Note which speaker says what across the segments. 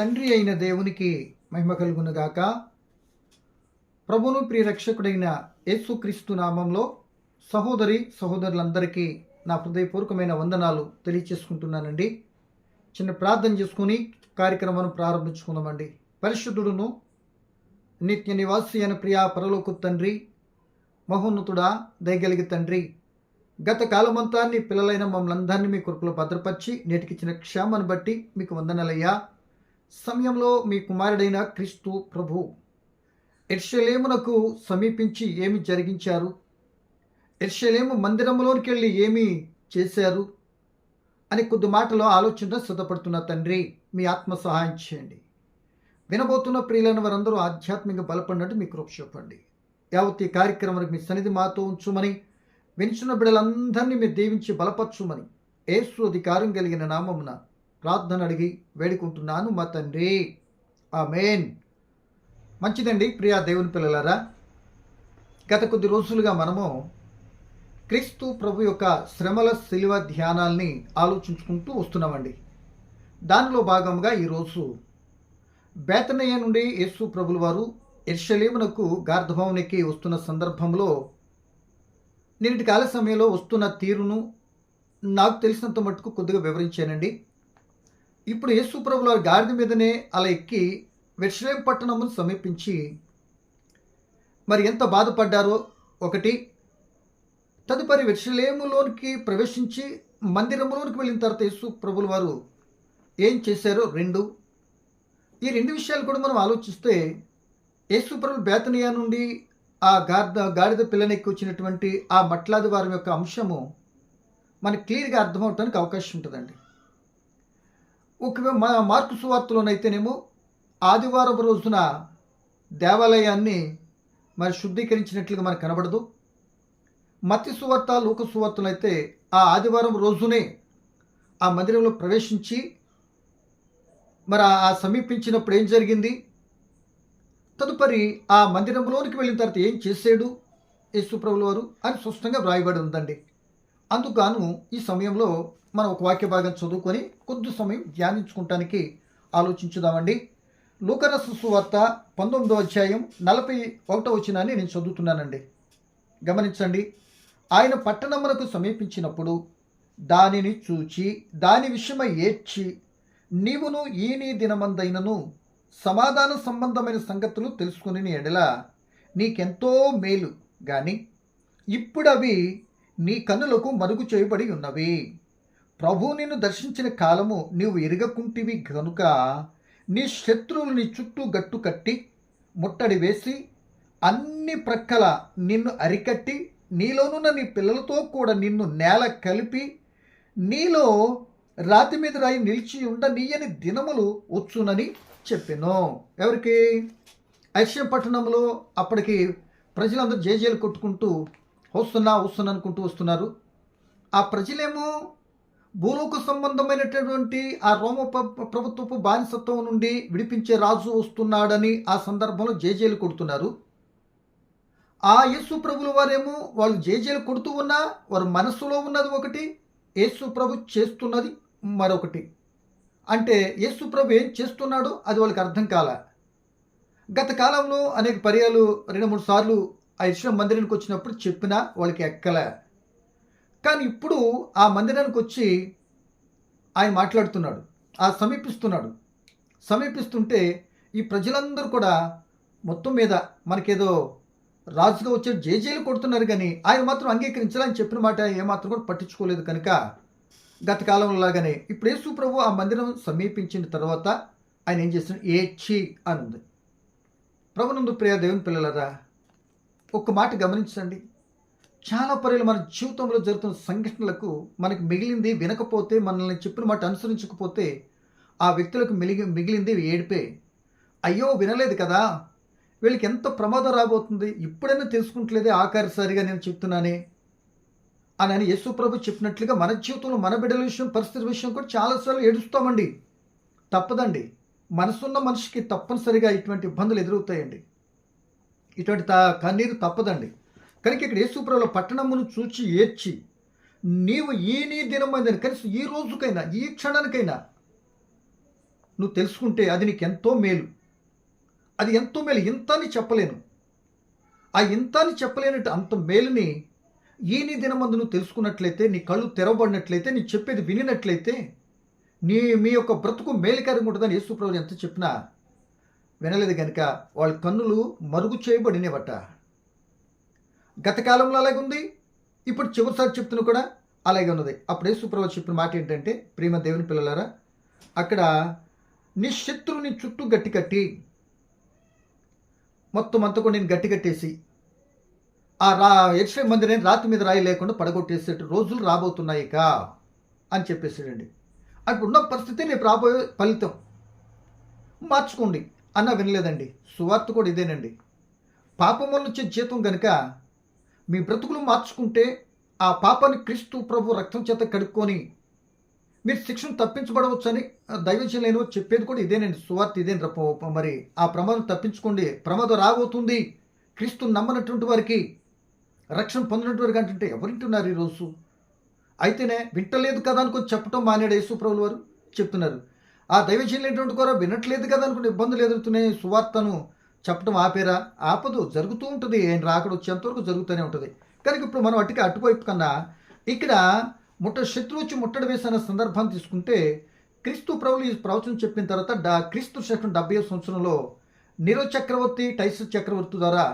Speaker 1: తండ్రి అయిన దేవునికి మహిమ కలుగునుగాక. ప్రభును ప్రియ రక్షకుడైన యేసుక్రీస్తు నామంలో సహోదరి సహోదరులందరికీ నా హృదయపూర్వకమైన వందనాలు తెలియచేసుకుంటున్నానండి. చిన్న ప్రార్థన చేసుకుని కార్యక్రమం ప్రారంభించుకుందామండి. పరిశుద్ధుడును నిత్య నివాసి అయిన ప్రియా పరలోక తండ్రి, మహోన్నతుడా, దయగలిగి తండ్రి, గత కాలమంతా నీ పిల్లలైన మమ్మల్ని అందరినీ మీ కృపలో భద్రపరిచి నేటికిచ్చిన క్షేమాన్ని బట్టి మీకు వందనాలయ్యా. సమయంలో మీ కుమారుడైన క్రీస్తు ప్రభు యెరూషలేమునకు సమీపించి ఏమి జరిగించారు, యెరూషలేము మందిరంలోనికి వెళ్ళి ఏమి చేశారు అని కొద్ది మాటలో ఆలోచన సిద్ధపడుతున్న తండ్రి, మీ ఆత్మ సహాయం చేయండి. వినబోతున్న ప్రియులైన వారందరూ ఆధ్యాత్మిక బలపడినట్టు మీ కృప చూపండి. యావత్ ఈ కార్యక్రమానికి మీ సన్నిధి మాతో ఉంచుమని, వినిచిన బిడ్డలందరినీ మీరు దీవించి బలపరచుమని యేసు అధికారం కలిగిన నామమున ప్రార్థన అడిగి వేడుకుంటున్నాను మా తండ్రి, ఆమేన్. మంచిదండి ప్రియా దేవుని పిల్లలారా, గత కొద్ది రోజులుగా మనము క్రీస్తు ప్రభు యొక్క శ్రమల శిలువ ధ్యానాల్ని ఆలోచించుకుంటూ వస్తున్నామండి. దానిలో భాగంగా ఈరోజు బేతనయ్య నుండి యేసు ప్రభుల వారు యెరూషలేమునకు గార్ధభవనికి వస్తున్న సందర్భంలో నిన్నటి కాల సమయంలో వస్తున్న తీరును నాకు తెలిసినంత మట్టుకు కొద్దిగా వివరించానండి. ఇప్పుడు యేసు ప్రభుల వారి గాడిద మీదనే అలా ఎక్కి యెరూషలేము పట్టణమును సమీపించి మరి ఎంత బాధపడ్డారో ఒకటి, తదుపరి యెరూషలేములోనికి ప్రవేశించి మందిరంలోనికి వెళ్ళిన తర్వాత యేసు ప్రభుల వారు ఏం చేశారో రెండు, ఈ రెండు విషయాలు కూడా మనం ఆలోచిస్తే యేసు ప్రభు బేతనియా నుండి ఆ గాడిద పిల్లనెక్కి వచ్చినటువంటి ఆ మట్లాది వారి యొక్క అంశము మనకి క్లియర్గా అర్థమవటానికి అవకాశం ఉంటుందండి. ఒక మార్కు సువార్తలోనైతేనేమో ఆదివారం రోజున దేవాలయాన్ని మరి శుద్ధీకరించినట్లుగా మనకు కనబడదు. మత్తయి సువార్త, లూకా సువార్తలు అయితే ఆ ఆదివారం రోజునే ఆ మందిరంలో ప్రవేశించి మరి ఆ సమీపించినప్పుడు ఏం జరిగింది, తదుపరి ఆ మందిరంలోనికి వెళ్ళిన తర్వాత ఏం చేశాడు యేసు ప్రభుల వారు అని స్పష్టంగా వ్రాయబడి ఉందండి. అందుకు ఈ సమయంలో మనం ఒక వాక్య భాగం చదువుకొని కొద్ది సమయం ధ్యానించుకుంటానికి ఆలోచించుదామండి. లూకా రాసిన సువార్త 19వ అధ్యాయం 41వ వచనాన్ని నేను చదువుతున్నానండి. గమనించండి. ఆయన పట్టణమునకు సమీపించినప్పుడు దానిని చూచి దాని విషయమై ఏడ్చి, నీవును ఈ నీ దినమందైనను సమాధాన సంబంధమైన సంగతులు తెలుసుకుని ఎడల నీకెంతో మేలు, గాని ఇప్పుడు అవి నీ కన్నులకు మరుగు చేయబడి ఉన్నవి. ప్రభు నిన్ను దర్శించిన కాలము నీవు ఎరగకుంటివి గనుక నీ శత్రువులు నీ చుట్టూ గట్టు కట్టి ముట్టడి వేసి అన్ని ప్రక్కల నిన్ను అరికట్టి నీలోనున్న నీ పిల్లలతో కూడా నిన్ను నేల కలిపి నీలో రాతి మీద రాయి నిలిచి ఉండనీయని దినములు వచ్చునని చెప్పాను. ఎవరికి? యెరూషలేము పట్టణంలో అప్పటికి ప్రజలందరూ జేజేలు కొట్టుకుంటూ వస్తున్నా అనుకుంటూ వస్తున్నారు. ఆ ప్రజలేమో భూలోక సంబంధమైనటువంటి ఆ రోమ ప్రభుత్వపు బానిసత్వం నుండి విడిపించే రాజు వస్తున్నాడని ఆ సందర్భంలో జేజేలు కొడుతున్నారు. ఆ యేసు ప్రభుల వారేమో వాళ్ళు జేజేలు కొడుతూ ఉన్నా వారి మనస్సులో ఉన్నది ఒకటి, యేసు ప్రభు చేస్తున్నది మరొకటి. అంటే యేసు ప్రభు ఏం చేస్తున్నాడో అది వాళ్ళకి అర్థం కాల. గత కాలంలో అనేక పర్యాలు 2-3 సార్లు ఆ యెరూషలేము మందిరానికి వచ్చినప్పుడు చెప్పినా వాళ్ళకి ఎక్కలే. కానీ ఇప్పుడు ఆ మందిరానికి వచ్చి ఆయన మాట్లాడుతున్నాడు, సమీపిస్తుంటే ఈ ప్రజలందరూ కూడా మొత్తం మీద మనకేదో రాజుగా వచ్చే జేజేలు కొడుతున్నారు, కానీ ఆయన మాత్రం అంగీకరించాలని చెప్పిన మాట ఏమాత్రం కూడా పట్టించుకోలేదు. కనుక గత కాలంలో లాగానే ఇప్పుడు యేసు ప్రభు ఆ మందిరం సమీపించిన తర్వాత ఆయన ఏం చేస్తున్నాడు, ఏడ్చి అని ఉంది. ప్రభునందు ప్రియ దేవుని పిల్లలరా, ఒక్క మాట గమనించండి. చాలా పర్యాలు మన జీవితంలో జరుగుతున్న సంఘటనలకు మనకు మిగిలింది వినకపోతే, మనల్ని చెప్పిన మాట అనుసరించకపోతే ఆ వ్యక్తులకు మిగిలింది ఏడిపే. అయ్యో వినలేదు కదా, వీళ్ళకి ఎంత ప్రమాదం రాబోతుంది, ఇప్పుడైనా తెలుసుకుంటలేదే ఆఖరిసారిగా నేను చెప్తున్నానే అని యేసు ప్రభు చెప్పినట్లుగా మన జీవితంలో మన బిడ్డల విషయం, పరిస్థితి విషయం కూడా చాలాసార్లు ఏడుస్తామండి. తప్పదండి. మనసున్న మనిషికి తప్పనిసరిగా ఇటువంటి ఇబ్బందులు ఎదురవుతాయండి. ఇటువంటి కన్నీరు తప్పదండి. కనుక ఇక్కడ యేసు ప్రభుల పట్టణమును చూచి ఏడ్చి, నీవు ఈ నీ దినమైందని కనీసం ఈ రోజుకైనా ఈ క్షణానికైనా నువ్వు తెలుసుకుంటే అది నీకు ఎంతో మేలు. అది ఎంతో మేలు, ఇంత అని చెప్పలేను. ఆ ఇంత అని చెప్పలేనట్టు అంత మేలుని నీ దినమందు నువ్వు తెలుసుకున్నట్లయితే, నీ కళ్ళు తెరవబడినట్లయితే, నీ చెప్పేది వినినట్లయితే, మీ యొక్క బ్రతుకు మేలుకరంగా ఉంటుందని యేసు ప్రభువు ఎంత చెప్పినా వినలేదు కనుక వాళ్ళ కన్నులు మరుగు చేయబడినవట. గత కాలంలో అలాగే ఉంది, ఇప్పుడు చివరిసారి చెప్తున్నా కూడా అలాగే ఉన్నది. అప్పుడు యేసు ప్రభువు చెప్పిన మాట ఏంటంటే, ప్రియమ దేవుని పిల్లలారా, అక్కడ నీ శత్రువుని చుట్టూ గట్టి కట్టి మొత్తం అంతా కూడా నేను గట్టి కట్టేసి ఆ యెరూషలేము మందిరాన్ని రాతి మీద రాయి లేకుండా పడగొట్టేసే రోజులు రాబోతున్నాయి అని చెప్పేసాడండి. అప్పుడు ఉన్న పరిస్థితి రేపు రాబోయే ఫలితం మార్చుకోండి అన్న వినలేదండి. సువార్త కూడా ఇదేనండి. పాపం వల్ల వచ్చే జీతం కనుక మీ బ్రతుకులు మార్చుకుంటే ఆ పాపాన్ని క్రీస్తు ప్రభు రక్తం చేత కడుక్కొని మీరు శిక్షను తప్పించబడవచ్చని దైవజనులైన చెప్పేది కూడా ఇదేనండి. సువార్త ఇదేంటి. మరి ఆ ప్రమాదం తప్పించుకోండి. ప్రమాదం రాబోతుంది క్రీస్తుని నమ్మనటువంటి వారికి, రక్షణ పొందినటువంటి వారికి అంటే ఎవరింటున్నారు ఈరోజు? అయితేనే వింటలేదు కదా అనుకుని చెప్పడం మానేడు యేసు ప్రభువుల వారు చెప్తున్నారు. ఆ దైవజనులైనటువంటి కూడా వినట్లేదు కదా అనుకుని ఇబ్బందులు ఎదురుతున్నాయి. సువార్తను చెప్పడం ఆపేరా? ఆపదు, జరుగుతూ ఉంటుంది. ఆయన రాకడ వచ్చేంతవరకు జరుగుతూనే ఉంటుంది. కనుక ఇప్పుడు మనం అటువైపు కన్నా ఇక్కడ శత్రువు వచ్చి ముట్టడి వేసిన సందర్భాన్ని తీసుకుంటే, క్రీస్తు ప్రభువులు ఈ ప్రవచనం చెప్పిన తర్వాత క్రీస్తు శకం 70వ సంవత్సరంలో నీరో చక్రవర్తి టైసస్ చక్రవర్తి ద్వారా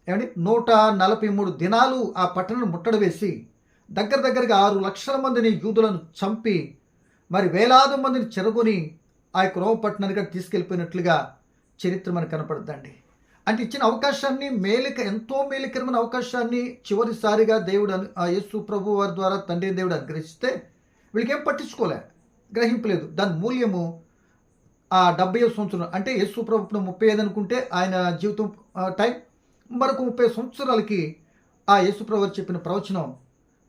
Speaker 1: 143 దినాలు ఆ పట్టణాన్ని ముట్టడి వేసి దగ్గరగా 6 లక్షల మందిని యూదులను చంపి మరి వేలాది మందిని చెరగొని ఆ యొక్క రోమ పట్టణానికి తీసుకెళ్ళిపోయినట్లుగా చరిత్ర మనకు కనపడుతుందండి. అంటే ఇచ్చిన అవకాశాన్ని ఎంతో మేలుకరమైన అవకాశాన్ని చివరిసారిగా దేవుడు యేసు ప్రభు వారి ద్వారా తండ్రి దేవుడు అనుగ్రహిస్తే వీళ్ళకేం పట్టించుకోలే, గ్రహింపలేదు. దాని మూల్యము ఆ 70వ సంవత్సరం అంటే యేసు ప్రభు 35 అనుకుంటే ఆయన జీవితం టైం మరొక 30 సంవత్సరాలకి ఆ యేసు ప్రభు చెప్పిన ప్రవచనం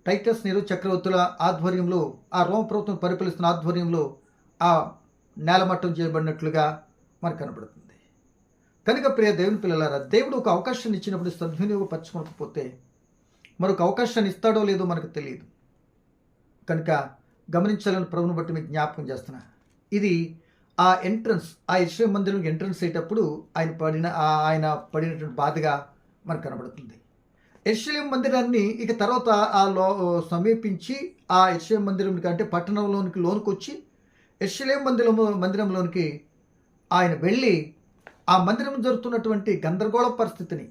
Speaker 1: టైటస్ నీరో చక్రవర్తుల ఆధ్వర్యంలో, ఆ రోమ ప్రభుత్వం పరిపాలిస్తున్న ఆధ్వర్యంలో ఆ నేలమట్టం చేయబడినట్లుగా మనకు కనబడుతుంది. కనుక ప్రియ దేవుని పిల్లలారా, దేవుడు ఒక అవకాశాన్ని ఇచ్చినప్పుడు సద్వినియోగపరచుకోకపోతే మరొక అవకాశాన్ని ఇస్తాడో లేదో మనకు తెలియదు. కనుక గమనించాలని ప్రభుని బట్టి మీకు జ్ఞాపకం చేస్తున్నా. ఇది ఆ ఎంట్రన్స్, ఆ యెరూషలేము మందిరం ఎంట్రన్స్ అయ్యేటప్పుడు ఆయన పడినటువంటి బాధగా మనకు కనబడుతుంది. యెరూషలేము మందిరాన్ని ఇక తర్వాత సమీపించి ఆ యెరూషలేము మందిరం అంటే పట్టణంలోనికి వచ్చి యెరూషలేము మందిరంలోనికి ఆయన వెళ్ళి ఆ మందిరం జరుగుతున్నటువంటి గందరగోళ పరిస్థితిని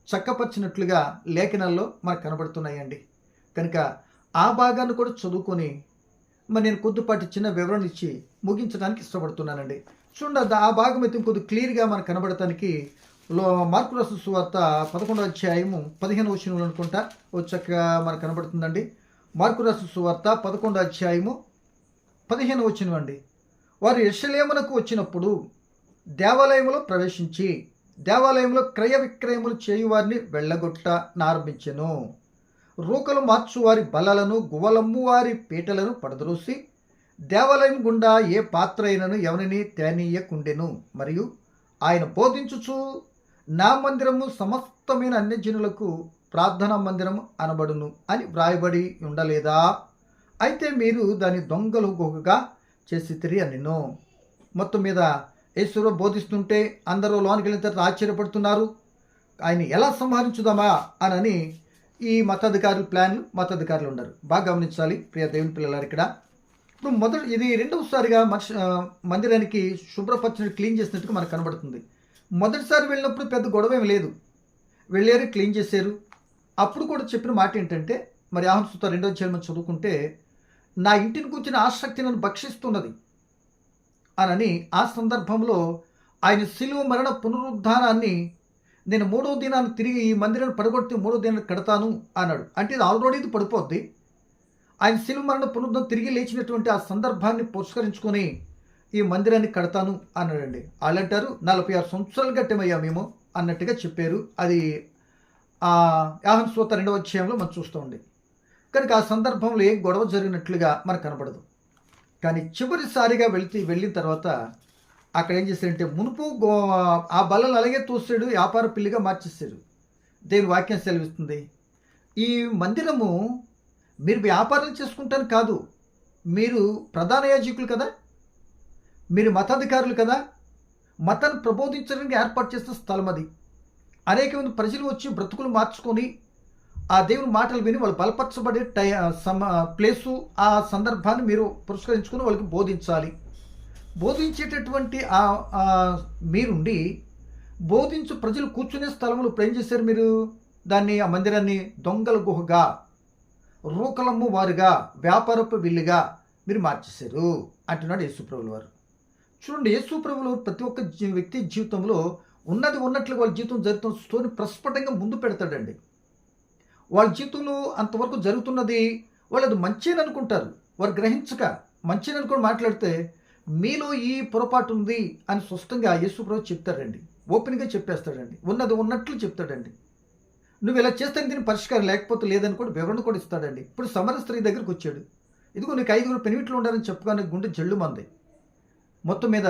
Speaker 1: చక్కపరిచినట్లుగా లేఖనాల్లో మనకు కనబడుతున్నాయండి. కనుక ఆ భాగాన్ని కూడా చదువుకొని మరి నేను కొద్దిపాటి చిన్న వివరణ ఇచ్చి ముగించడానికి ఇష్టపడుతున్నానండి. చూడండి, ఆ భాగం అయితే కొద్ది క్లియర్గా మనకు కనబడటానికి మార్కు రాసిన సువార్త 11వ అధ్యాయము 15వ వచనంలో అనుకుంటా చక్కగా మనకు కనబడుతుందండి. మార్కు రాసిన సువార్త 11వ అధ్యాయము 15వ వచనం అండి. వారు యెరూషలేమునకు వచ్చినప్పుడు దేవాలయంలో ప్రవేశించి దేవాలయంలో క్రయ విక్రయములు చేయువారిని వెళ్ళగొట్టనారంభించెను. రూకలు మార్చువారి బల్లలను, గువ్వలమ్ము వారి పీటలను పడద్రోసి దేవాలయం గుండా ఏ పాత్ర అయినను ఎవరిని తేనీయకుండెను. మరియు ఆయన బోధించుచు, నా మందిరము సమస్తమైన అన్యజనులకు ప్రార్థనా మందిరము అనబడును అని వ్రాయబడి ఉండలేదా? అయితే మీరు దాని దొంగలు గోగగా చేసితిరి అనెను. మొత్తం మీద యేసు బోధిస్తుంటే అందరూ లోనికి వెళ్ళిన తర్వాత ఆశ్చర్యపడుతున్నారు. ఆయన ఎలా సంహరించుదామా అని ఈ మతాధికారులు ఉన్నారు. బాగా గమనించాలి ప్రియ దేవుని పిల్లలారు. ఇక్కడ ఇప్పుడు ఇది రెండవసారిగా మందిరానికి శుభ్రపరచినట్టు క్లీన్ చేసినట్టుగా మనకు కనబడుతుంది. మొదటిసారి వెళ్ళినప్పుడు పెద్ద గొడవ ఏమి లేదు, వెళ్ళారు, క్లీన్ చేశారు. అప్పుడు కూడా చెప్పిన మాట ఏంటంటే, మరి ఆహ్వాన సువార్త 2వ అధ్యాయం చదువుకుంటే, నా ఇంటిని కూర్చున్న ఆసక్తి నన్ను భక్షిస్తున్నది అని ఆ సందర్భంలో ఆయన శిలువ మరణ పునరుద్ధానాన్ని నేను 3వ దినాన్ని తిరిగి ఈ మందిరాన్ని పడగొట్టి 3వ దినాన్ని కడతాను అన్నాడు. అంటే ఇది ఆల్రెడీ ఇది పడిపోద్ది. ఆయన శిలువ మరణ పునరుద్ధానం తిరిగి లేచినటువంటి ఆ సందర్భాన్ని పురస్కరించుకొని ఈ మందిరాన్ని కడతాను అన్నాడండి. వాళ్ళు అంటారు 46 సంవత్సరాలు గట్టమయ్యా మేము అన్నట్టుగా చెప్పారు. అది యోహాను సువార్త 2వ అధ్యాయంలో మనం చూస్తూ ఉంది. కనుక ఆ సందర్భంలో ఏం గొడవ జరిగినట్లుగా మనకు కనబడదు. కానీ చివరిసారిగా వెళ్ళిన తర్వాత అక్కడ ఏం చేశారంటే, మునుపు ఆ బల్లలు అలాగే తోసాడు, వ్యాపార పిల్లిగా మార్చేశాడు. దేవుని వాక్యం సెలవిస్తుంది, ఈ మందిరము మీరు వ్యాపారం చేసుకుంటాను కాదు, మీరు ప్రధాన యాజకులు కదా, మీరు మతాధికారులు కదా, మతాన్ని ప్రబోధించడానికి ఏర్పాటు చేసిన స్థలం అది. అనేక మంది ప్రజలు వచ్చి బ్రతుకులు మార్చుకొని ఆ దేవుని మాటలు విని వాళ్ళు బలపరచబడే ప్లేసు, ఆ సందర్భాన్ని మీరు పురస్కరించుకుని వాళ్ళకి బోధించాలి. బోధించేటటువంటి మీరుండి బోధించు ప్రజలు కూర్చునే స్థలంలో ఇప్పుడు ఏం చేశారు మీరు? దాన్ని, ఆ మందిరాన్ని దొంగల గుహగా, రూకలమ్ము వారుగా, వ్యాపారపు విల్లుగా మీరు మార్చేశారు అంటున్నాడు యేసుప్రభుల వారు. చూడండి, యేసుప్రభులు ప్రతి ఒక్క వ్యక్తి జీవితంలో ఉన్నది ఉన్నట్లుగా వాళ్ళ జీవితం జరుగుతున్న స్టోరీ ప్రస్ఫుటంగా ముందు పెడతాడండి. వాళ్ళ జీవితంలో అంతవరకు జరుగుతున్నది వాళ్ళు అది మంచిని అనుకుంటారు. వారు గ్రహించక మంచిని అనుకుని మాట్లాడితే మీలో ఈ పొరపాటు ఉంది అని స్పష్టంగా యేసుప్రభు చెప్తాడండి. ఓపెన్గా చెప్పేస్తాడండి. ఉన్నది ఉన్నట్లు చెప్తాడండి. నువ్వు ఇలా చేస్తే దీని పరిష్కారం లేకపోతే లేదని కూడా వివరణ కూడా ఇస్తాడండి. ఇప్పుడు సమర స్త్రీ దగ్గరికి వచ్చాడు. ఇదిగో నీకు 5 పెనిమిట్లు ఉండాలని చెప్పుకొని గుండె జల్లు మంది. మొత్తం మీద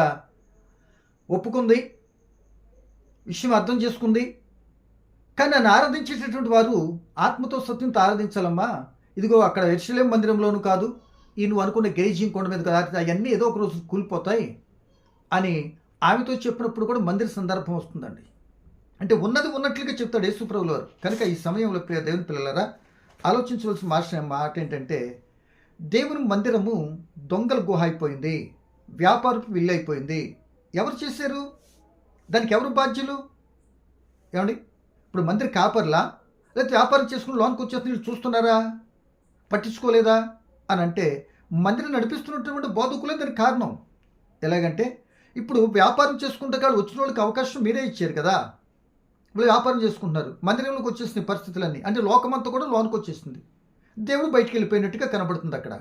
Speaker 1: ఒప్పుకుంది, విషయం అర్థం చేసుకుంది. కానీ నన్ను ఆరాధించేటటువంటి వారు ఆత్మతో సత్యంతో ఆరాధించాలమ్మా. ఇదిగో అక్కడ యెరూషలేము మందిరంలోనూ కాదు, ఈ నువ్వు అనుకున్న గెరిజీం కొండ మీద కాదు, అవన్నీ ఏదో ఒక రోజు కూలిపోతాయి అని ఆమెతో చెప్పినప్పుడు కూడా మందిర సందర్భం వస్తుందండి. అంటే ఉన్నది ఉన్నట్లుగా చెప్తాడు యేసుప్రభుల వారు. కనుక ఈ సమయంలో ప్రియ దేవుని పిల్లలారా, ఆలోచించవలసిన మాట ఏంటంటే, దేవుని మందిరము దొంగల గుహ అయిపోయింది, వ్యాపారపు విల్లు అయిపోయింది. ఎవరు చేశారు? దానికి ఎవరు బాధ్యులు? ఏమండి, ఇప్పుడు మందిర కాపర్లా, లేకపోతే వ్యాపారం చేసుకుని లోన్కి వచ్చేస్తే చూస్తున్నారా, పట్టించుకోలేదా అని అంటే, మందిరం నడిపిస్తున్నటువంటి బోధకులే దానికి కారణం. ఎలాగంటే, ఇప్పుడు వ్యాపారం చేసుకుంటే కాదు వచ్చిన వాళ్ళకి అవకాశం మీరే ఇచ్చారు కదా. ఇప్పుడు వ్యాపారం చేసుకుంటున్నారు, మందిరంలోకి వచ్చేసిన పరిస్థితులన్నీ, అంటే లోకమంతా కూడా లోనికి వచ్చేసింది. దేవుడు బయటికి వెళ్ళిపోయినట్టుగా కనబడుతుంది. అక్కడ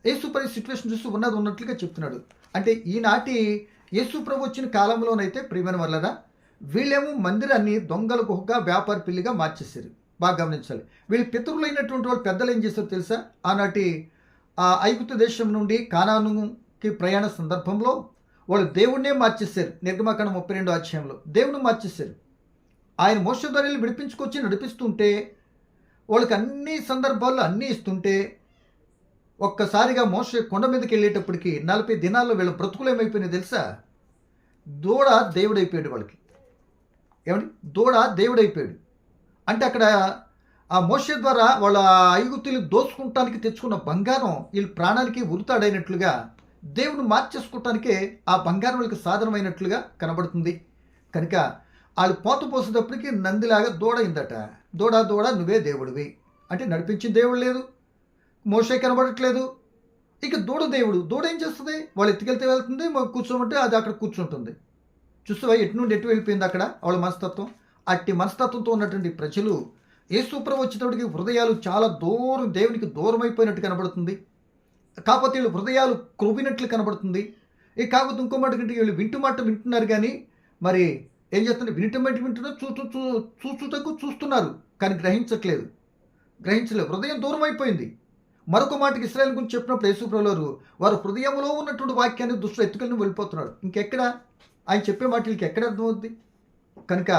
Speaker 1: యేసుప్రభు సిచ్యువేషన్ చూస్తూ ఉన్నది ఉన్నట్లుగా చెప్తున్నాడు. అంటే ఈనాటి యేసుప్రభు వచ్చిన కాలంలోనైతే ప్రియమైన వల్లరా, వీళ్ళేమో మందిరాన్ని దొంగల గుహగా, వ్యాపార పిల్లిగా మార్చేశారు. బాగా గమనించాలి. వీళ్ళు పితరులైనటువంటి వాళ్ళు పెద్దలు ఏం చేశారు తెలుసా? ఆనాటి ఐగుప్తు దేశం నుండి కానానుకి ప్రయాణ సందర్భంలో వాళ్ళు దేవుణ్ణే మార్చేశారు. నిర్గమకాండం 32వ అధ్యాయంలో దేవుని మార్చేశారు. ఆయన మోషే ద్వారా విడిపించుకొచ్చి నడిపిస్తుంటే, వాళ్ళకి అన్ని సందర్భాల్లో అన్నీ ఇస్తుంటే, ఒక్కసారిగా మోషే కొండ మీదకి వెళ్ళేటప్పటికి 40 దినాల్లో వీళ్ళ బ్రతుకులు ఏమైపోయినాయి తెలుసా? దూడ దేవుడైపోయాడు వాళ్ళకి. ఏమండి, దూడ దేవుడైపోయాడు. అంటే అక్కడ ఆ మోషే ద్వారా వాళ్ళ ఐగుప్తీయులు దోచుకుంటానికి తెచ్చుకున్న బంగారం వీళ్ళ ప్రాణానికి ఉరుతాడైనట్లుగా, దేవుని మార్చేసుకోవటానికే ఆ బంగారం వాళ్ళకి సాధనమైనట్లుగా కనబడుతుంది. కనుక వాళ్ళు పోత పోసేటప్పటికి నందిలాగా దూడ అయిందట. దూడ దూడ నువ్వే దేవుడివి అంటే నడిపించిన దేవుడు లేదు, మోషే కనబడట్లేదు, ఇక దూడ దేవుడు. దూడ ఏం చేస్తుంది? వాళ్ళు ఎత్తుకెళ్తే వెళ్తుంది, కూర్చోమంటే అది అక్కడ కూర్చుంటుంది. చూస్తావా ఎటు నుండి ఎటు వెళ్ళిపోయింది అక్కడ వాళ్ళ మనస్తత్వం. అట్టి మనస్తత్వంతో ఉన్నటువంటి ప్రజలు యేసుప్రభు వచ్చేటప్పటికి హృదయాలు చాలా దూరం, దేవునికి దూరం అయిపోయినట్టు కనబడుతుంది. కాకపోతే వీళ్ళు హృదయాలు క్రొవ్వినట్లు కనబడుతుంది. కాకపోతే ఇంకో మాట కంటే వీళ్ళు వింటున్నారు కానీ మరి ఏం చేస్తున్నారు? వింటున్నారు, చూచుటకు చూస్తున్నారు కానీ గ్రహించలేదు. హృదయం దూరం అయిపోయింది. మరొక మాటకి ఇశ్రాయేలు గురించి చెప్పినప్పుడు యేసుప్రభులు వారు హృదయంలో ఉన్నటువంటి వాక్యాన్ని దుష్టులు ఎత్తుకెళ్ళి వెళ్ళిపోతున్నాడు. ఇంకెక్కడ ఆయన చెప్పే మాట వీళ్ళకి ఎక్కడ అర్థమవుద్ది? కనుక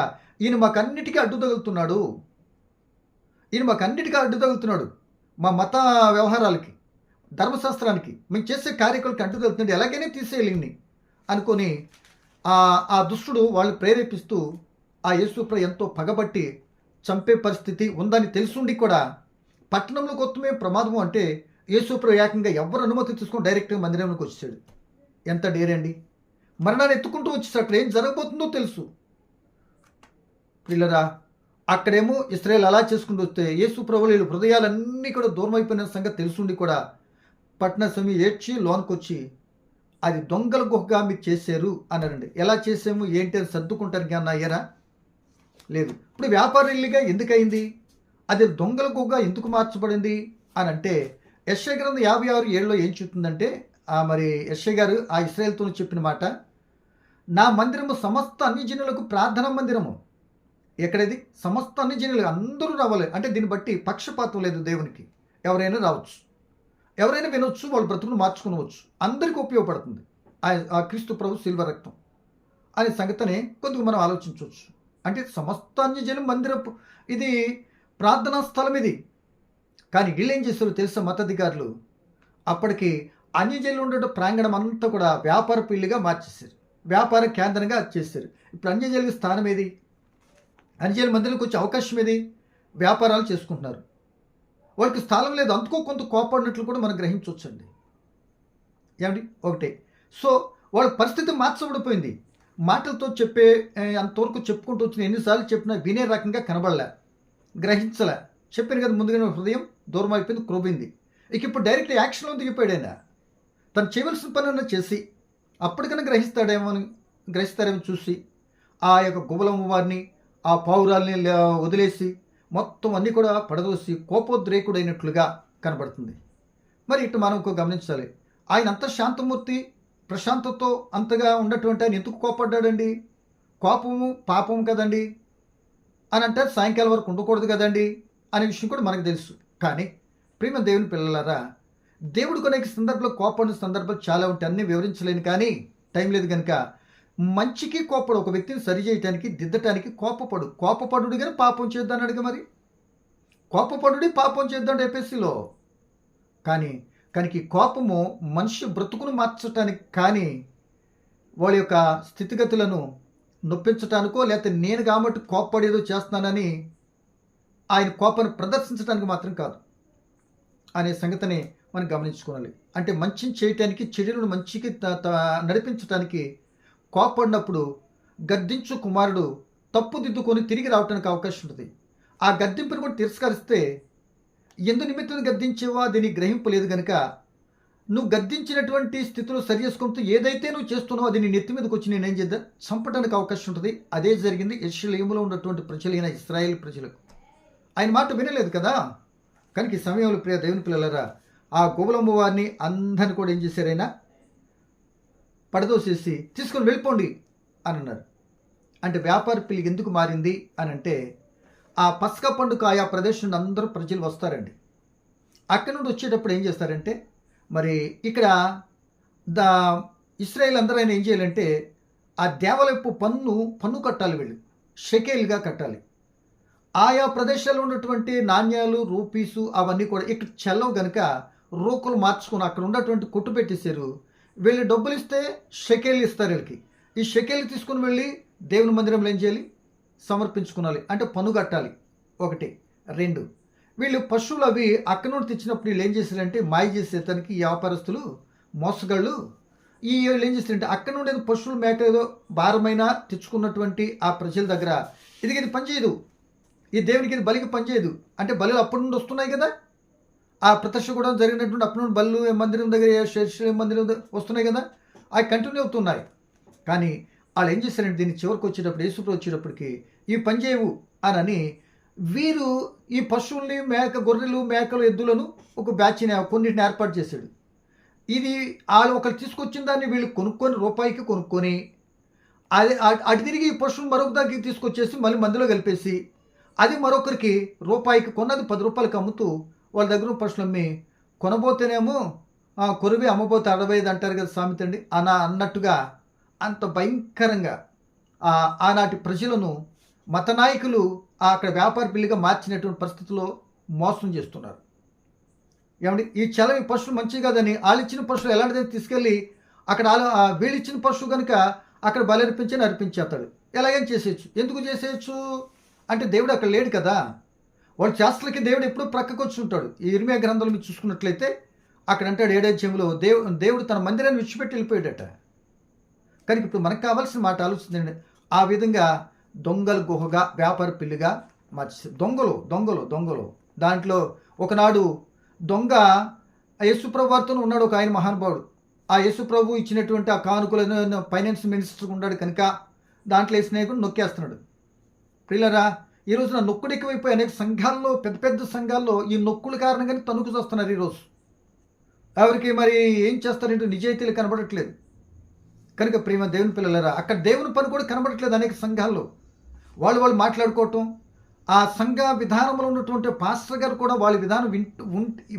Speaker 1: ఈయన మాకన్నిటికీ అడ్డు తగులుతున్నాడు. మా మత వ్యవహారాలకి, ధర్మశాస్త్రానికి, మేము చేసే కార్యక్రమాలకి అడ్డు తగులుతున్నాడు, ఎలాగైనా తీసేయాలి అనుకొని ఆ దుష్టుడు వాళ్ళు ప్రేరేపిస్తూ ఆ యేసుప్రభు ఎంతో పగబట్టి చంపే పరిస్థితి ఉందని తెలుసుండి కూడా పట్టణంలో కొత్తమే ప్రమాదము అంటే యేసుప్రభు ఏకంగా ఎవరు అనుమతి తీసుకొని డైరెక్ట్గా మందిరంలోకి వచ్చేసాడు. ఎంత డేరండి! మరణాన్ని ఎత్తుకుంటూ వచ్చేసాడు. అక్కడ ఏం జరగబోతుందో తెలుసు. పిల్లరా, అక్కడేమో ఇశ్రాయేలు అలా చేసుకుంటూ వస్తే యేసుప్రభు వీళ్ళు హృదయాలన్నీ కూడా దూరం అయిపోయిన సంగతి తెలుసుండి కూడా పట్టణ సమయం ఏడ్చి లోనికి వచ్చి అది దొంగల గుహగా మీరు చేశారు అన్నారండి. ఎలా చేసాము ఏంటి అని సర్దుకుంటానికి అన్న అయ్యారా? లేదు. ఇప్పుడు వ్యాపార ఇల్లుగా ఎందుకయింది? అది దొంగల గుహగా ఎందుకు మార్చబడింది అని అంటే యెషయా గ్రంథం 56:7లో ఏం చెప్తుందంటే, మరి యెషయా గారు ఆ ఇశ్రాయేలుతో చెప్పిన మాట, నా మందిరము సమస్త అన్ని జనులకు ప్రార్థనా మందిరము. ఎక్కడది? సమస్త అన్ని జనులు అందరూ రావాలి. అంటే దీన్ని బట్టి పక్షపాతం లేదు దేవునికి. ఎవరైనా రావచ్చు, ఎవరైనా వినొచ్చు, వాళ్ళ బ్రతుకులు మార్చుకునవచ్చు, అందరికీ ఉపయోగపడుతుంది ఆ క్రీస్తు ప్రభు శిల్వ రక్తం అనే సంగతిని కొద్దిగా మనం ఆలోచించవచ్చు. అంటే సమస్త అన్ని జనం మందిరపు ఇది ప్రార్థనా స్థలం ఇది. కానీ వీళ్ళు ఏం చేశారు తెలుసా? మతాధికారులు అప్పటికి అన్యజనులు ఉండే ప్రాంగణం అంతా కూడా వ్యాపార పిల్లిగా మార్చేశారు, వ్యాపార కేంద్రంగా చేశారు. ఇప్పుడు అన్యజనులకి స్థానం ఏది? అన్యజనుల మందిరంకి వచ్చే అవకాశం ఏది? వ్యాపారాలు చేసుకుంటున్నారు, వాళ్ళకి స్థలం లేదు. అందుకో కొంత కోపడినట్లు కూడా మనం గ్రహించవచ్చండి. ఏమండి? ఒకటే. సో వాళ్ళ పరిస్థితి మార్చబడిపోయింది. మాటలతో చెప్పే అంతవరకు చెప్పుకుంటూ వచ్చిన ఎన్నిసార్లు చెప్పినా వినే రకంగా కనబడలే, గ్రహించలే. చెప్పాను కదా ముందుగానే, హృదయం దూరం అయిపోయింది, క్రోబింది. ఇక ఇప్పుడు డైరెక్ట్ యాక్షన్లో దిగిపోయాడు ఆయన. తను చేయవలసిన పని చేసి అప్పటికైనా గ్రహిస్తారేమో చూసి ఆ యొక్క గుబలమ్మ వారిని, ఆ పావురాల్ని వదిలేసి మొత్తం అన్నీ కూడా పడదోసి కోపోద్రేకుడైనట్లుగా కనబడుతుంది. మరి ఇటు మనం గమనించాలి. ఆయన అంత శాంతమూర్తి, ప్రశాంతతో అంతగా ఉన్నటువంటి ఆయన ఎందుకు కోపడ్డాడండి? కోపము పాపము కదండి అని అంటారు. సాయంకాలం వరకు ఉండకూడదు కదండి అనే విషయం కూడా మనకు తెలుసు. కానీ ప్రేమ దేవుని పిల్లలారా, దేవుడు కొనేక సందర్భంలో కోపడిన సందర్భాలు చాలా ఉంటాయి. అన్నీ వివరించలేను, కానీ టైం లేదు కనుక. మంచికి కోపడు, ఒక వ్యక్తిని సరి చేయటానికి, దిద్దటానికి కోపపడు కానీ పాపం చేద్దాం అడిగా. మరి కోపపడు పాపం చేద్దాం ఎపిఎస్సిలో. కానీ ఈ కోపము మనిషి బ్రతుకును మార్చటానికి, కానీ వాళ్ళ యొక్క స్థితిగతులను నొప్పించటానికో, లేకపోతే నేను కాబట్టి కోపపడేదో చేస్తున్నానని ఆయన కోపాన్ని ప్రదర్శించడానికి మాత్రం కాదు అనే సంగతిని మనం గమనించుకోవాలి. అంటే మంచిని చేయటానికి, చెడులను మంచికి నడిపించడానికి కోపడినప్పుడు గద్దించు కుమారుడు తప్పుదిద్దుకొని తిరిగి రావడానికి అవకాశం ఉంటుంది. ఆ గద్దింపును కూడా తిరస్కరిస్తే, ఎందు నిమిత్తం గద్దించేవో అది నీ గ్రహింపు లేదు కనుక, నువ్వు గద్దించినటువంటి స్థితిలో సరి చేసుకుంటూ ఏదైతే నువ్వు చేస్తున్నావో అది నీ నెత్తి మీదకి వచ్చి నేనేం చేద్దాం, చంపడానికి అవకాశం ఉంటుంది. అదే జరిగింది యెరూషలేములో ఉన్నటువంటి ప్రజలైన ఇశ్రాయేలు ప్రజలకు. ఆయన మాట వినలేదు కదా. కనుక ఈ సమయంలో ప్రియ దేవుని పిల్లలారా, ఆ గుబలమ్మ వారిని అందరిని కూడా ఏం చేశారైనా పడదోసేసి తీసుకొని వెళ్ళిపోండి అని అన్నారు. అంటే వ్యాపార పిల్లి ఎందుకు మారింది అని అంటే, ఆ పస్కా పండుగ ఆయా ప్రదేశం నుండి అందరూ ప్రజలు వస్తారండి. అక్కడి నుండి వచ్చేటప్పుడు ఏం చేస్తారంటే, మరి ఇక్కడ ఇశ్రాయేల్ అందరూ ఆయన ఏం చేయాలంటే, ఆ దేవాలయపు పన్ను కట్టాలి, వీళ్ళు షెకేల్గా కట్టాలి. ఆయా ప్రదేశాల్లో ఉన్నటువంటి నాణ్యాలు, రూపీసు అవన్నీ కూడా ఇక్కడ చెల్లవు కనుక రూకులు మార్చుకుని అక్కడ ఉన్నటువంటి కొట్టు పెట్టేశారు. వీళ్ళు డబ్బులు ఇస్తే షెకేల్ ఇస్తారు వీళ్ళకి. ఈ షెకేల్ తీసుకుని వెళ్ళి దేవుని మందిరంలో ఏం చేయాలి, సమర్పించుకోవాలి. అంటే పన్ను కట్టాలి. ఒకటి. రెండు, వీళ్ళు పశువులు అవి అక్కడి నుండి తెచ్చినప్పుడు వీళ్ళు ఏం చేశారంటే, మాయ చేసేదానికి ఈ వ్యాపారస్తులు, మోసగాళ్ళు, ఈ వీళ్ళు ఏం చేస్తారంటే అక్కడి నుండి ఏదో పశువులు మేక ఏదో భారమైన తెచ్చుకున్నటువంటి ఆ ప్రజల దగ్గర ఇది పనిచేయదు, ఈ దేవునికి ఇది బలికి పనిచేయదు అంటే, బలులు అప్పటి నుండి వస్తున్నాయి కదా, ఆ ప్రత్యక్ష కూడా జరిగినటువంటి అప్పటి నుండి బలు మందిరం దగ్గర యెరూషలేము మందిరం వస్తున్నాయి కదా, అవి కంటిన్యూ అవుతున్నాయి. కానీ వాళ్ళు ఏం చేశారంటే, దీన్ని చివరికి వచ్చేటప్పుడు, యేసుప్రభు వచ్చేటప్పటికి ఈ పని చేయవు అని వీరు ఈ పశువుల్ని, గొర్రెలు, మేకలు, ఎద్దులను ఒక బ్యాచ్ని కొన్నిటిని ఏర్పాటు చేశాడు. ఇది వాళ్ళు ఒకరు తీసుకొచ్చిన దాన్ని వీళ్ళు కొనుక్కొని రూపాయికి కొనుక్కొని అటు తిరిగి ఈ పశువుని మరొక దానికి తీసుకొచ్చేసి మళ్ళీ మందులో కలిపేసి అది మరొకరికి రూపాయికి కొన్నది 10 రూపాయలకి అమ్ముతూ వాళ్ళ దగ్గర పశువులు అమ్మి, కొనబోతేనేమో కొరివి అమ్మబోతే అడవేది అంటారు కదా సామెత అండి, అన్నట్టుగా అంత భయంకరంగా ఆనాటి ప్రజలను మత నాయకులు అక్కడ వ్యాపార పిల్లిగా మార్చినటువంటి పరిస్థితుల్లో మోసం చేస్తున్నారు. ఏమండి, ఈ చలవి పశువులు మంచివి కాదని వాళ్ళు ఇచ్చిన పశువులు ఎలాంటిదని తీసుకెళ్ళి అక్కడ వీళ్ళు ఇచ్చిన పశువు కనుక అక్కడ బలర్పించని అర్పించేస్తాడు. ఎలాగైనా చేసేయచ్చు. ఎందుకు చేసేయచ్చు అంటే, దేవుడు అక్కడ లేడు కదా. వాళ్ళ చేష్టలకి దేవుడు ఎప్పుడూ ప్రక్కకు వచ్చి ఉంటాడు. ఈ ఇర్మియా గ్రంథంలో మీరు చూసుకున్నట్లయితే అక్కడ అంటాడు 7వ అధ్యాయంలో, దేవుడు తన మందిరాన్ని విడిచిపెట్టి వెళ్ళిపోయాడట. కానీ ఇప్పుడు మనకు కావాల్సిన మాట ఆలోచించండి. ఆ విధంగా దొంగల గుహగా వ్యాపార పిల్లిగా మార్చేసి దొంగలు దాంట్లో ఒకనాడు దొంగ యేసుప్రభు వారితో ఉన్నాడు ఒక ఆయన మహానుభావుడు. ఆ యేసుప్రభు ఇచ్చినటువంటి ఆ కానుకలను ఫైనాన్స్ మినిస్టర్ ఉన్నాడు కనుక దాంట్లో వేసిన నాయకుడు నొక్కేస్తున్నాడు. ప్రియులరా, ఈ రోజున నొక్కుడు ఎక్కువైపోయి అనేక సంఘాల్లో, పెద్ద సంఘాల్లో ఈ నొక్కుల కారణంగానే తణుకు చూస్తున్నారు. ఈరోజు ఎవరికి మరి ఏం చేస్తారంటే నిజాయితీలు కనబడట్లేదు కనుక. ప్రేమ దేవుని పిల్లలరా, అక్కడ దేవుని పని కూడా కనబడట్లేదు. అనేక సంఘాల్లో వాళ్ళు మాట్లాడుకోవటం, ఆ సంఘ విధానంలో ఉన్నటువంటి పాస్టర్ గారు కూడా వాళ్ళ విధానం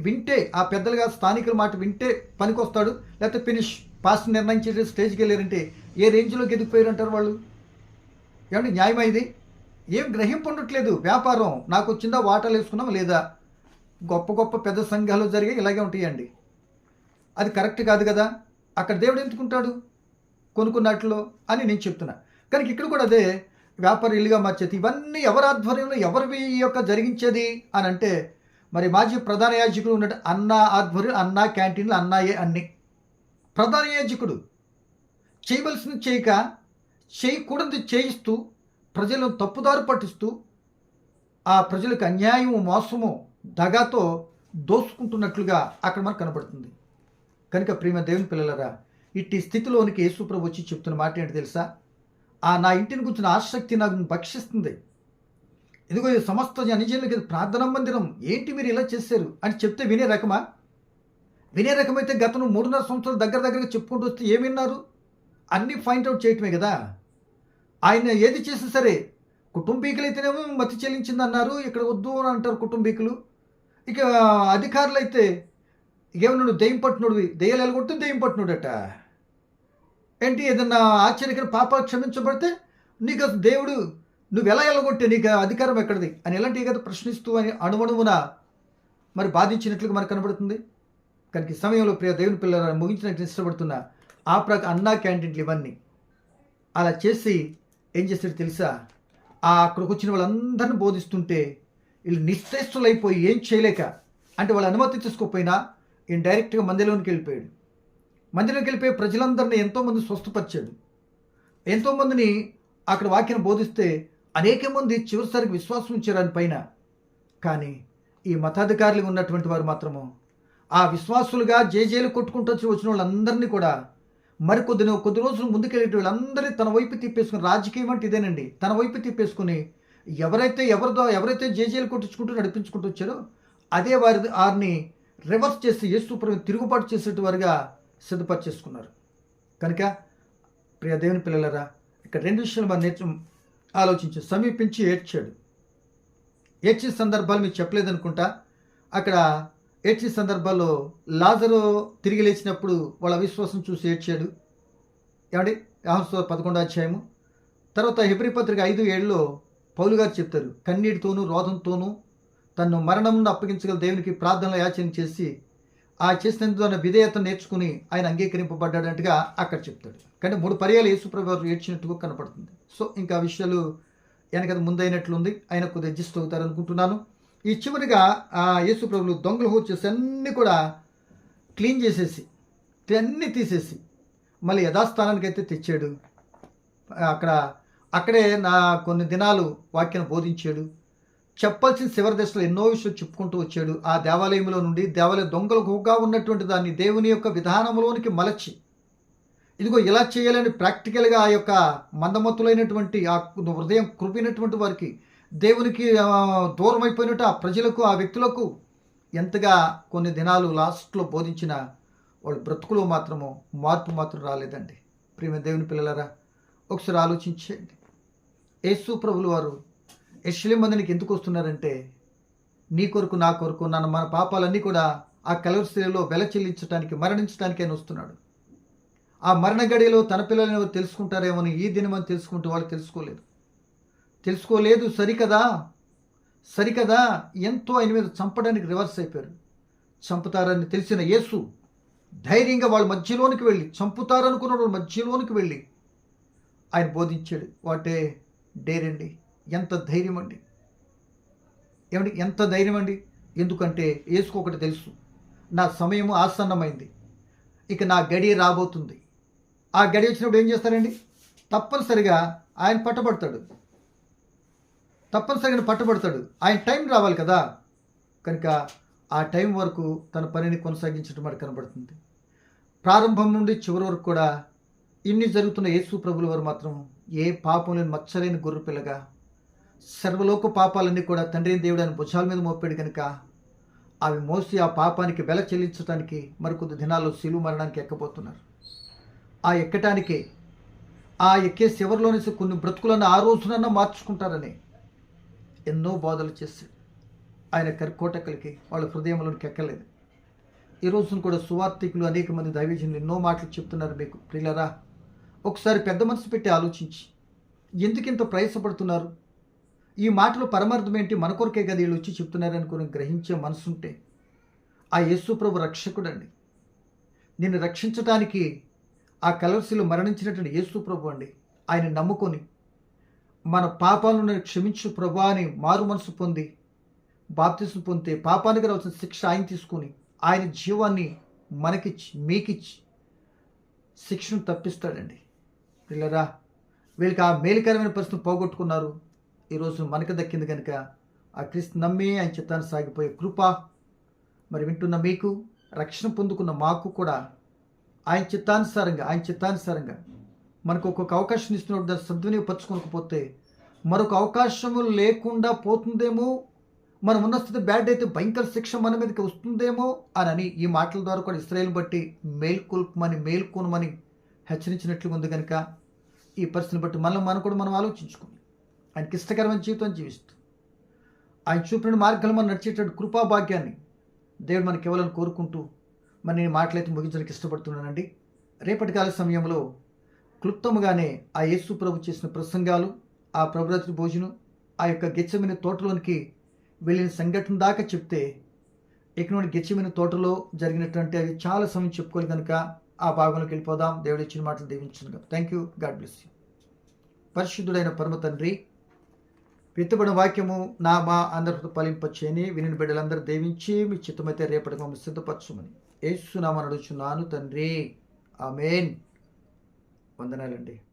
Speaker 1: వింటే, ఆ పెద్దలుగా స్థానికుల మాట వింటే పనికొస్తాడు, లేకపోతే ఫినిష్. పాస్టర్ నిర్ణయించే స్టేజ్కి వెళ్ళారంటే ఏ రేంజ్లోకి ఎదిగిపోయారు అంటారు వాళ్ళు. ఏమంటే న్యాయమా ఇది? ఏం గ్రహింపు ఉండట్లేదు. వ్యాపారం నాకు వచ్చిందా, వాటాలు వేసుకున్నాం లేదా. గొప్ప పెద్ద సంఘాలు జరిగే ఇలాగే ఉంటాయండి. అది కరెక్ట్ కాదు కదా, అక్కడ దేవుడు ఎందుకుంటాడు కొనుక్కున్నట్లో అని నేను చెప్తున్నా. కనుక ఇక్కడ కూడా అదే వ్యాపార ఇల్లుగా మార్చేది. ఇవన్నీ ఎవరి ఆధ్వర్యంలో ఎవరివి యొక్క జరిగించేది అని అంటే మరి మాజీ ప్రధాన యాజకుడు ఉన్నట్టు అన్న ఆధ్వర్యం, అన్న క్యాంటీన్లు, అన్నాయే అన్ని. ప్రధాన యాజకుడు చేయవలసింది చేయక, చేయకూడదు చేయిస్తూ, ప్రజలను తప్పుదారు పట్టిస్తూ, ఆ ప్రజలకు అన్యాయము, మోసము, దగాతో దోసుకుంటున్నట్లుగా అక్కడ మనకు కనబడుతుంది. కనుక ప్రియమైన దేవుని పిల్లలరా, ఇట్టి స్థితిలోనికి యేసుప్రభు వచ్చి చెప్తున్న మాట ఏంటి తెలుసా? నా ఇంటిని గురించిన ఆసక్తి నాకు భక్షిస్తుంది. ఇదిగో ఈ సమస్త జనజనులకి ప్రార్థనా మందిరం, ఏంటి మీరు ఇలా చేశారు అని చెప్తే వినే రకమా? వినే రకమైతే గతను 3.5 సంవత్సరాలు దగ్గరగా చెప్పుకుంటూ వస్తే ఏమి విన్నారు? అన్నీ ఫైండ్ అవుట్ చేయటమే కదా. ఆయన ఏది చేసినా సరే, కుటుంబీకులైతేనేమో మతి చెల్లించింది అన్నారు, ఇక్కడ వద్దు అని అంటారు కుటుంబీకులు. ఇక అధికారులు అయితే ఏమన్నాడు, దెయ్యం పట్టునుడివి, దెయ్యాలు ఎలగొట్టు దెయ్యం పట్టునుడట. ఏంటి, ఏదన్నా ఆశ్చర్యకర పాపాలు క్షమించబడితే నీకు అసలు దేవుడు నువ్వు ఎలా ఎలగొట్టే, నీకు అధికారం ఎక్కడిది అని ఎలాంటి కదా ప్రశ్నిస్తూ అని అణువణువున మరి బాధించినట్లుగా మనకు కనబడుతుంది. కనుక ఈ సమయంలో ప్రియ దేవుని పిల్లలు ముగించినట్టు ఇష్టపడుతున్న అన్నా క్యాంటీన్లు ఇవన్నీ అలా చేసి ఏం చేస్తాడు తెలుసా? అక్కడికి వచ్చిన వాళ్ళందరినీ బోధిస్తుంటే వీళ్ళు నిశ్చేష్టులైపోయి ఏం చేయలేక, అంటే వాళ్ళు అనుమతి తీసుకోకపోయినా ఈయన డైరెక్ట్గా మందిరంలోకి వెళ్ళిపోయాడు. మందిరంలోకి వెళ్ళిపోయి ప్రజలందరినీ ఎంతోమంది స్వస్థపరిచాడు. ఎంతోమందిని అక్కడ వాక్యం బోధిస్తే అనేక మంది చివరిసారికి విశ్వాసం ఉంచారు ఆయన పైన. కానీ ఈ మతాధికారులు ఉన్నటువంటి వారు మాత్రము ఆ విశ్వాసులుగా జేజేలు కొట్టుకుంటూ వచ్చిన వాళ్ళందరినీ కూడా కొద్ది రోజులు ముందుకెళ్ళేటి వాళ్ళందరినీ తన వైపు తిప్పేసుకుని, రాజకీయం అంటే ఇదేనండి, తన వైపు తిప్పేసుకుని ఎవరైతే జేజేలు కొట్టించుకుంటూ నడిపించుకుంటూ వచ్చారో అదే వారిని రివర్స్ చేసి యేసు ప్రభువుని తిరుగుబాటు చేసేటి వారుగా సిద్ధపరిచేసుకున్నారు. కనుక ప్రియ దేవుని పిల్లలరా, ఇక్కడ 2 విషయాలు మనం ఆలోచించి సమీపించి ఏడ్చాడు. ఏడ్చిన సందర్భాలు మీకు చెప్పలేదనుకుంటా. అక్కడ ఏడ్చిన సందర్భాల్లో లాజరు తిరిగి లేచినప్పుడు వాళ్ళ అవిశ్వాసం చూసి ఏడ్చాడు. ఏమండి, యోహాను 11వ అధ్యాయము. తర్వాత హెబ్రీ పత్రిక 5:7లో పౌలు గారు చెప్తారు, కన్నీటితోనూ రోదంతోనూ తను మరణం నుండి అప్పగించగల దేవునికి ప్రార్థనలు యాచన చేసి చేసినందుకు ఆయన విధేయతను నేర్చుకుని ఆయన అంగీకరింపబడ్డాడంటగా అక్కడ చెప్తాడు. కానీ 3 పర్యాలు యేసుప్రభు వారు ఏడ్చినట్టుగా కనపడుతుంది. సో ఇంకా ఆ విషయాలు వెనకది ముందైనట్లుంది, ఆయన కొద్దిగా అడ్జస్ట్ అవుతారు అనుకుంటున్నాను. ఈ చివరిగా యేసుప్రభులు దొంగలు చేసి అన్నీ కూడా క్లీన్ చేసేసి అన్నీ తీసేసి మళ్ళీ యథాస్థానానికి అయితే తెచ్చాడు. అక్కడే కొన్ని దినాలు వాక్యాన్ని బోధించాడు. చెప్పాల్సిన చివరి దశలో ఎన్నో విషయాలు చెప్పుకుంటూ వచ్చాడు. ఆ దేవాలయంలో నుండి దేవాలయ దొంగలుగా ఉన్నటువంటి దాన్ని దేవుని యొక్క విధానంలోనికి మలచి, ఇదిగో ఇలా చేయాలని ప్రాక్టికల్గా ఆ యొక్క మందమత్తులైనటువంటి ఆ హృదయం కృపినటువంటి వారికి, దేవునికి దూరం అయిపోయినట్టు ఆ ప్రజలకు, ఆ వ్యక్తులకు ఎంతగా కొన్ని దినాలు లాస్ట్లో బోధించిన వాళ్ళ బ్రతుకులో మాత్రము మార్పు మాత్రం రాలేదండి. ప్రియమైన దేవుని పిల్లలారా, ఒకసారి ఆలోచించండి. యేసు ప్రభులు వారు యెరూషలేము మందిరానికి ఎందుకు వస్తున్నారంటే, నీ కొరకు నా కొరకు మన పాపాలన్నీ కూడా ఆ కలువరి శిలువలో వెల చెల్లించడానికి, మరణించడానికి ఆయన వస్తున్నాడు. ఆ మరణ గడియలో తన పిల్లలను తెలుసుకుంటారేమో ఈ దినమని తెలుసుకుంటే వాళ్ళు తెలుసుకోలేదు. సరికదా ఎంతో ఆయన మీద చంపడానికి రివర్స్ అయిపోయారు. చంపుతారని తెలిసిన యేసు ధైర్యంగా వాళ్ళ మధ్యలోనికి వెళ్ళి, చంపుతారనుకున్న వాళ్ళ మధ్యలోనికి వెళ్ళి ఆయన బోధించాడు. వాటే డేర్ అండి, ఎంత ధైర్యం అండి! ఏమండి, ఎంత ధైర్యం అండి! ఎందుకంటే యేసుకు ఒకటి తెలుసు, నా సమయము ఆసన్నమైంది, ఇక నా గడియ రాబోతుంది. ఆ గడి వచ్చినప్పుడు ఏం చేస్తారండి? తప్పనిసరిగా ఆయన పట్టబడతాడు. ఆయన టైం రావాలి కదా. కనుక ఆ టైం వరకు తన పనిని కొనసాగించడం మనకు కనబడుతుంది. ప్రారంభం నుండి చివరి వరకు కూడా ఇన్ని జరుగుతున్న యేసు ప్రభుల వారు మాత్రం ఏ పాపం లేని మచ్చలేని గొర్రె పిల్లగా సర్వలోక పాపాలన్నీ కూడా తండ్రి దేవుడు ఆయన భుజాల మీద మోపాడు కనుక అవి మోసి ఆ పాపానికి వెల చెల్లించడానికి మరికొద్ది దినాల్లో శిలువ మరణానికి ఎక్కబోతున్నారు. ఆ ఎక్కే చివరిలోని కొన్ని బ్రతుకులను ఆ రోజునన్నా మార్చుకుంటారని ఎన్నో బాధలు చేశాడు. ఆయన కోటకలకి వాళ్ళ హృదయంలోనికి ఎక్కలేదు. ఈ రోజున కూడా సువార్థికులు అనేక మంది దైవజనులు ఎన్నో మాటలు చెప్తున్నారు. మీకు ప్రియులరా, ఒకసారి పెద్ద మనసు పెట్టి ఆలోచించి ఎందుకింత ప్రయాసపడుతున్నారు, ఈ మాటలు పరమార్థం ఏంటి, మన కొరకే కదా వీళ్ళు వచ్చి చెప్తున్నారు అనుకుని గ్రహించే మనసుంటే ఆ యేసు ప్రభు రక్షకుడండి. నిన్ను రక్షించటానికి ఆ కలవరిశిలో మరణించినటువంటి యేసు ప్రభు అండి. ఆయన నమ్ముకొని మన పాపాలను క్షమించు ప్రభా అని మారు మనసు పొంది బాప్తిసం పొందితే పాపానికి రావాల్సిన శిక్ష ఆయన తీసుకొని ఆయన జీవాన్ని మనకిచ్చి మీకిచ్చి శిక్షను తప్పిస్తాడండి. పిల్లరా, వీళ్ళకి ఆ మేలుకరమైన పరిస్థితిని పోగొట్టుకున్నారు. ఈరోజు మనకు దక్కింది కనుక ఆ క్రీస్తు నమ్మి ఆయన చిత్తాన్ని సాగిపోయే కృప మరి వింటున్న మీకు, రక్షణ పొందుకున్న మాకు కూడా ఆయన చిత్తానుసారంగా మనకు ఒక్కొక్క అవకాశం ఇస్తున్నప్పుడు దాన్ని సద్వినియోగపరచుకోకపోతే మరొక అవకాశము లేకుండా పోతుందేమో, మనం ఉన్న స్థితి బ్యాడ్ అయితే భయంకర శిక్ష మన మీదకి వస్తుందేమో అని ఈ మాటల ద్వారా కూడా ఇశ్రాయేలును బట్టి మేల్కొనమని హెచ్చరించినట్లుగా ఉంది కనుక ఈ పరిస్థితిని బట్టి మనం కూడా ఆలోచించుకుని ఆయనకి ఇష్టకరమైన జీవితం జీవిస్తూ ఆయన చూపిన మార్గాలు మనం నడిచేటటువంటి కృపాభాగ్యాన్ని దేవుడు మనకి ఇవ్వాలని కోరుకుంటూ మరి నేను మాటలైతే ముగించడానికి ఇష్టపడుతున్నానండి. రేపటి కాల సమయంలో క్లుప్తముగానే ఆ యేసు ప్రభు చేసిన ప్రసంగాలు, ఆ ప్రభురాత్రి భోజనం, ఆ యొక్క గెత్సెమనే తోటలోనికి వెళ్ళిన సంఘటన దాకా చెప్తే ఇక నుండి గెత్సెమనే తోటలో జరిగినటువంటి అవి చాలా సమయం చెప్పుకోవాలి కనుక ఆ భాగంలోకి వెళ్ళిపోదాం. దేవుడు ఇచ్చిన మాటలు దీవించును. Thank you. God bless you. పరిశుద్ధుడైన పరమ తండ్రి, విత్తబడిన వాక్యము మా అందరితో ఫలింపచేయని విని బిడ్డలందరూ దీవించి మీ చిత్తమైతే రేపటికి మమ్మల్ని సిద్ధపరచుమని యేసు నామమున అడుగుచున్నాను తండ్రి. ఆమేన్. వందనాలండి.